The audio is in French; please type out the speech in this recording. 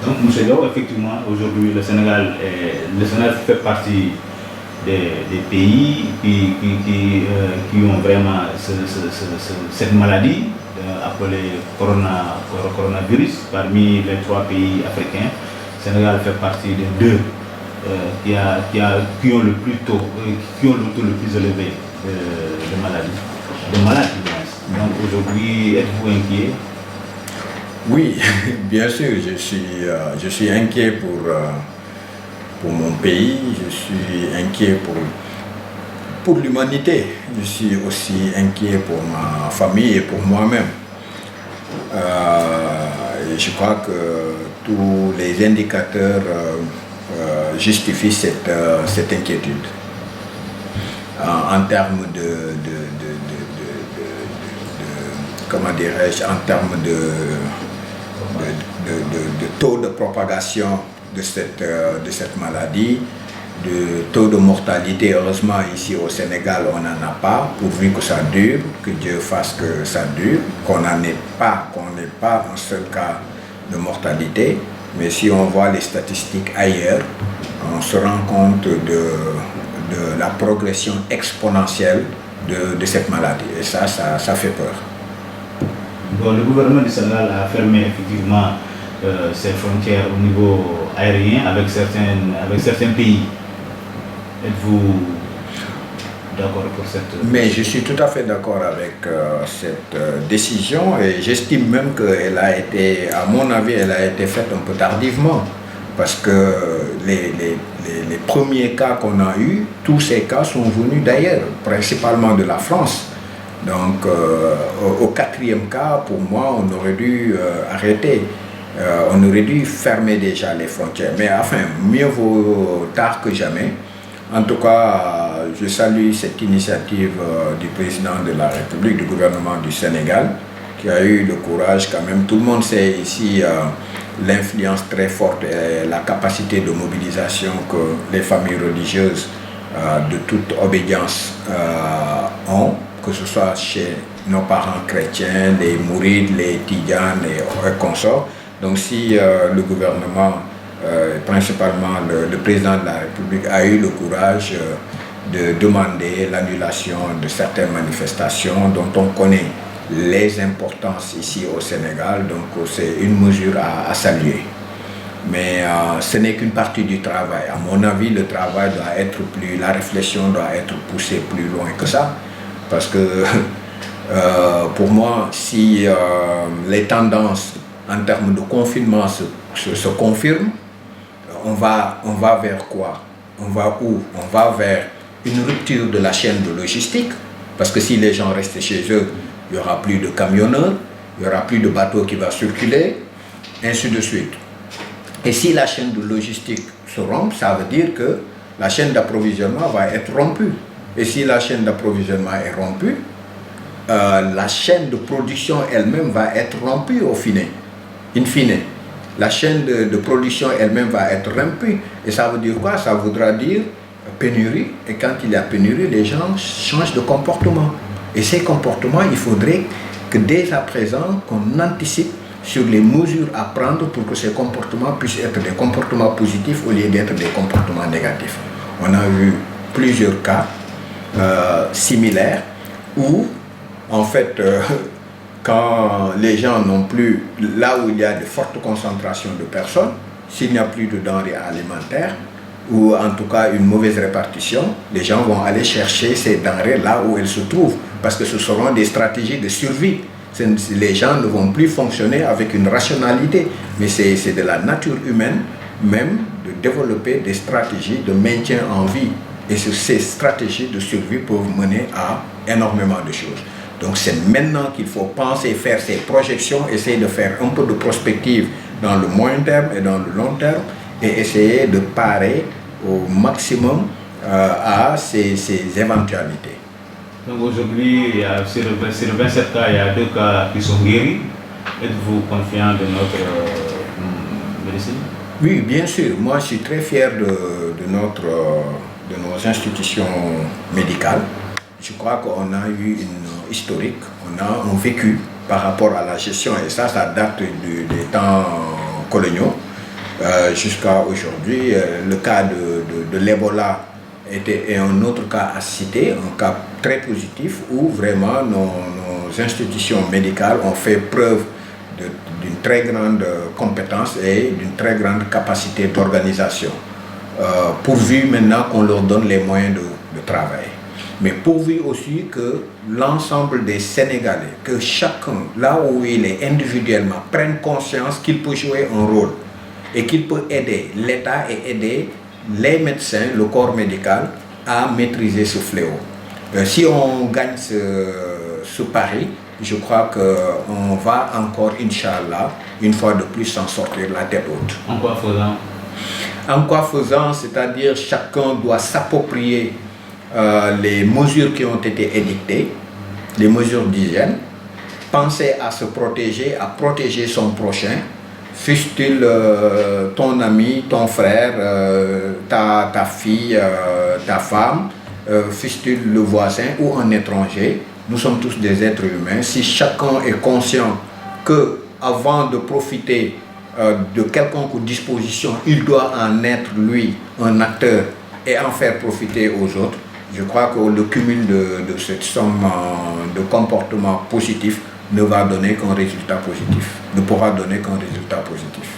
Donc, M. Gao, effectivement, aujourd'hui, le Sénégal fait partie des pays qui ont vraiment cette maladie appelée coronavirus. Parmi les 3 pays africains, le Sénégal fait partie des 2 qui ont le taux le plus élevé de malades. Donc aujourd'hui, êtes-vous inquiet? Oui, bien sûr, je suis inquiet pour mon pays, je suis inquiet pour l'humanité, je suis aussi inquiet pour ma famille et pour moi-même. Et je crois que tous les indicateurs justifient cette inquiétude. En termes comment dirais-je, en termes de taux de propagation de cette maladie, de taux de mortalité. Heureusement, ici au Sénégal, on n'en a pas, pourvu que ça dure, que Dieu fasse que ça dure, qu'on n'ait pas un seul cas de mortalité. Mais si on voit les statistiques ailleurs, on se rend compte de la progression exponentielle de cette maladie. Et ça fait peur. Bon, le gouvernement du Sénégal a fermé effectivement ses frontières au niveau aérien avec certains pays. Êtes-vous d'accord pour cette... Mais je suis tout à fait d'accord avec cette décision et j'estime même qu'elle a été, à mon avis, elle a été faite un peu tardivement. Parce que les premiers cas qu'on a eus, tous ces cas sont venus d'ailleurs, principalement de la France. Donc au 4e cas, pour moi, on aurait dû arrêter. On aurait dû fermer déjà les frontières. Mais enfin, mieux vaut tard que jamais. En tout cas, je salue cette initiative du président de la République, du gouvernement du Sénégal, qui a eu le courage quand même. Tout le monde sait ici l'influence très forte et la capacité de mobilisation que les familles religieuses de toute obédience ont, que ce soit chez nos parents chrétiens, les mourides, les tidjanes et consorts. Donc si le gouvernement, principalement le président de la République, a eu le courage de demander l'annulation de certaines manifestations dont on connaît les importances ici au Sénégal, donc c'est une mesure à saluer. Mais ce n'est qu'une partie du travail. À mon avis, le travail doit être la réflexion doit être poussée plus loin que ça. Parce que pour moi, si les tendances en termes de confinement se confirment, on va vers quoi? On va où? On va vers une rupture de la chaîne de logistique. Parce que si les gens restent chez eux, il n'y aura plus de camionneurs, il n'y aura plus de bateaux qui vont circuler, ainsi de suite. Et si la chaîne de logistique se rompt, ça veut dire que la chaîne d'approvisionnement va être rompue. Et si la chaîne d'approvisionnement est rompue, la chaîne de production elle-même va être rompue in fine. La chaîne de production elle-même va être rompue. Et ça veut dire quoi? Ça voudra dire pénurie. Et quand il y a pénurie, les gens changent de comportement. Et ces comportements, il faudrait que dès à présent, qu'on anticipe sur les mesures à prendre pour que ces comportements puissent être des comportements positifs au lieu d'être des comportements négatifs. On a eu plusieurs cas similaires où, en fait, quand les gens n'ont plus, là où il y a de fortes concentrations de personnes, s'il n'y a plus de denrées alimentaires, ou en tout cas une mauvaise répartition, les gens vont aller chercher ces denrées là où elles se trouvent, parce que ce seront des stratégies de survie. Les gens ne vont plus fonctionner avec une rationalité, mais c'est de la nature humaine même de développer des stratégies de maintien en vie. Et ces stratégies de survie peuvent mener à énormément de choses. Donc c'est maintenant qu'il faut penser, faire ces projections, essayer de faire un peu de prospective dans le moyen terme et dans le long terme, et essayer de parer au maximum à ces éventualités. Donc aujourd'hui, sur 27 cas, il y a 2 cas qui sont guéris. Êtes-vous confiant de notre médecine? Oui, bien sûr. Moi, je suis très fier de nos institutions médicales. Je crois qu'on a eu une historique, on a un vécu par rapport à la gestion, et ça date des temps coloniaux. jusqu'à aujourd'hui. Le cas de l'Ebola est un autre cas à citer, un cas très positif où vraiment nos institutions médicales ont fait preuve d'une très grande compétence et d'une très grande capacité d'organisation, pourvu maintenant qu'on leur donne les moyens de travail. Mais pourvu aussi que l'ensemble des Sénégalais, que chacun, là où il est individuellement, prenne conscience qu'il peut jouer un rôle et qu'il peut aider l'État et aider les médecins, le corps médical, à maîtriser ce fléau. Si on gagne ce pari, je crois qu'on va encore, Inch'Allah, une fois de plus s'en sortir la tête haute. En quoi faisant? En quoi faisant, c'est-à-dire chacun doit s'approprier les mesures qui ont été édictées, les mesures d'hygiène, penser à se protéger, à protéger son prochain, fût-il ton ami, ton frère, ta fille, ta femme, fût-il le voisin ou un étranger. Nous sommes tous des êtres humains. Si chacun est conscient que avant de profiter de quelconque disposition, il doit en être lui un acteur et en faire profiter aux autres, je crois que le cumul de cette somme de comportements positifs ne va donner qu'un résultat positif, ne pourra donner qu'un résultat positif.